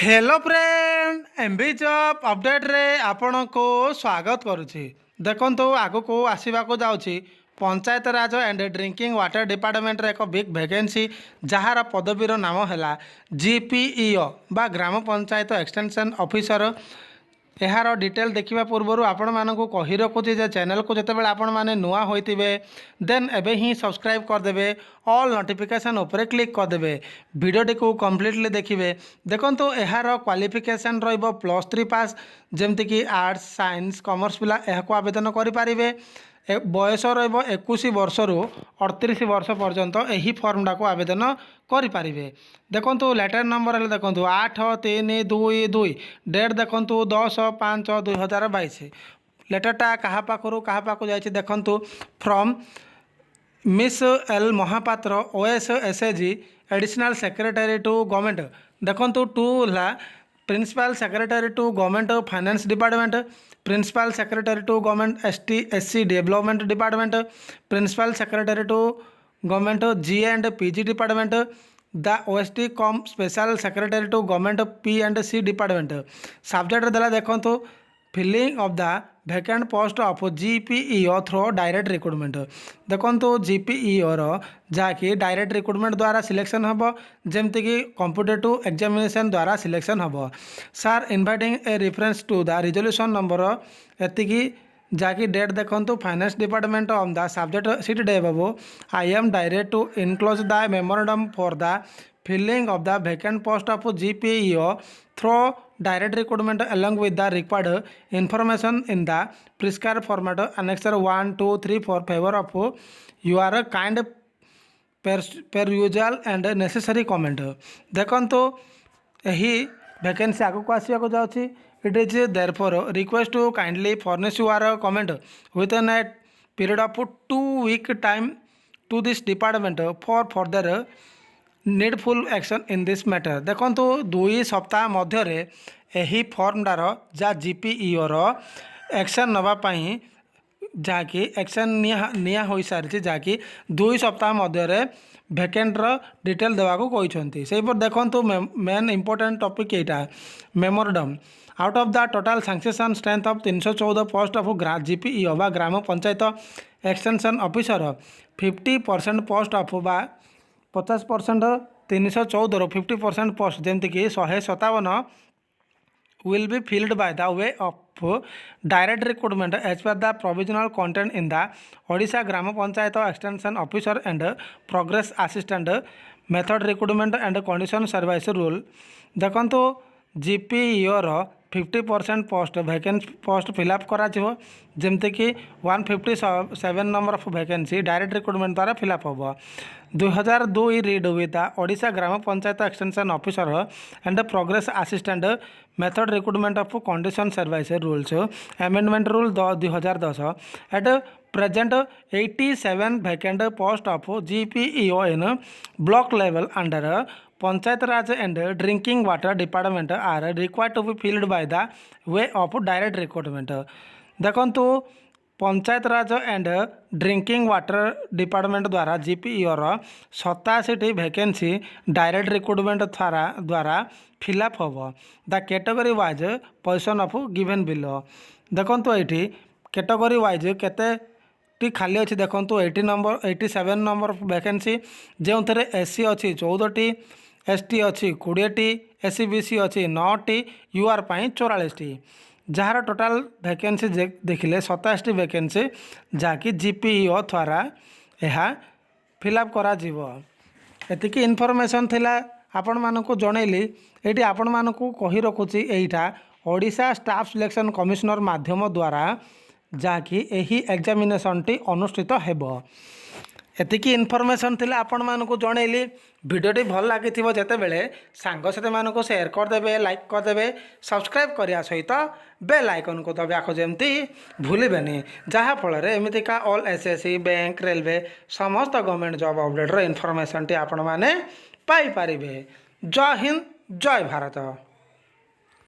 Hello friend MB job update रे आपण को स्वागत करुछि। देखंतु आगु को आसीबा को जाउछि panchayat Raj and drinking water department रे एक बिग वैकेंसी जहार पदवीर नाम है जीपीईओ बा ग्राम पंचायत एक्सटेंशन ऑफिसर। यार डिटेल देखा पूर्व आपण मानक कही रखुच्छी चैनल को जिते आपण मैंने नुआ होते देन एबे ही सब्सक्राइब करदे ऑल नोटिफिकेशन उपरे क्लिक करदे वीडियोटी को कम्प्लीटली देखिए। देखो यार क्वालिफिकेशन +3 पास जमती आर्ट्स साइंस कॉमर्स पिला यह आवेदन करें। बयस र21 वर्ष रु 38 वर्ष पर्यंत यही फर्मटा को आवेदन करें। देखो लेटर नंबर है देखो 8322 डेट देखो 10/5/2022 लेटरटा क्या पाखु क्या पाखु जाइए देखु from miss L Mahapatra OSSAG additional secretary to government. देखो टू है principal secretary to government finance department, principal secretary to government ST/SC development department, principal secretary to government G&PG department, the OST cum special secretary to government P&C department. Subject देला देखो filling of the vacant post of GPEO through direct recruitment. देखो GPEO जहाँकि direct recruitment द्वारा selection हम जमती कि competitive examination द्वारा selection हम। Sir inviting a reference to the resolution number एतिकी जहाँकि डेट देखो finance department on the subject cited बाबू I am direct to enclose the memorandum for the filling of the vacant post of GPEO through direct recruitment along with the required information in the prescribed format annexure 1, 2, 3 for favor of your kind perusal and necessary comment। देखो यही vacancy आगू को आसवा जाऊँगी। It is therefore request to kindly furnish your comment with an a period of 2 week time to this department for further needful action in this matter. देखो 2 सप्ताह मध्य यही फर्मटार जहाँ जीपीईओ एक्शन नापी जहाँकि एक्शन निया हो सारी जहाँकि 2 सप्ताह मध्य वैकेंटर डिटेल देवाक कहते से देखो मेन इंपोर्टेंट टॉपिक यहाँ memorandum out of the total sanction strength of 314 post of GPEO बा Gram Panchayat extension officer 50% post of बा 50% 314 50% पोस्ट जमतीक 157 will be filled by the way of direct recruitment as per the provisional content in the Odisha Gram Panchayat Extension Officer and Progress Assistant Method Recruitment and Condition Service Rule। देखो GPEO 50% post vacancy post fill up करा जमती कि 157 number of vacancy direct recruitment द्वारा fill up हम। 2002 read with the Odisha Gram Panchayat extension officer and progress assistant method recruitment of condition service rules amendment rule 2010 at present 87 vacant post of GPEO in block level under Panchayat Raj and drinking water department are required to be filled by the way of direct recruitment. देखो panchayat Raj and drinking water department द्वारा जीपीईओ 87 vacancy direct recruitment द्वारा fill up हम। The category wise position of given below. देखो ये category wise केते खाली अच्छी देखो 87 नंबर वैकेंसी जो थे SC अच्छी 14 ST अच्छी 20 SC BC अच्छी 9 UR 44 जार टोटाल वैकेंसी देखिले 27 वैकेंसी जहाँकि जीपीईओ द्वारा यह फिलअप करा एतिकी इनफॉरमेशन थिला आपण मानकु जनइली। ये आपण मानकु कही रखुची एटा ओडिशा स्टाफ सिलेक्शन कमिशनर माध्यम द्वारा जहाँकि यही एग्जामिनेशन टी अनुष्ठित हेबो। एतिकी इनफॉरमेशन थिला आपण मानकु जनइली। वीडियोटी भल लगी जिते बेले सांग साथी मानक शेयर करदे लाइक करदे सब्सक्राइब करने सहित बेल आइकन को दबाको जमती भूलें जहाँफल एमतीका ऑल SSC बैंक रेलवे समस्त government job updater information T आपण मैंने पाई पारिबे। जय हिंद जय भारत।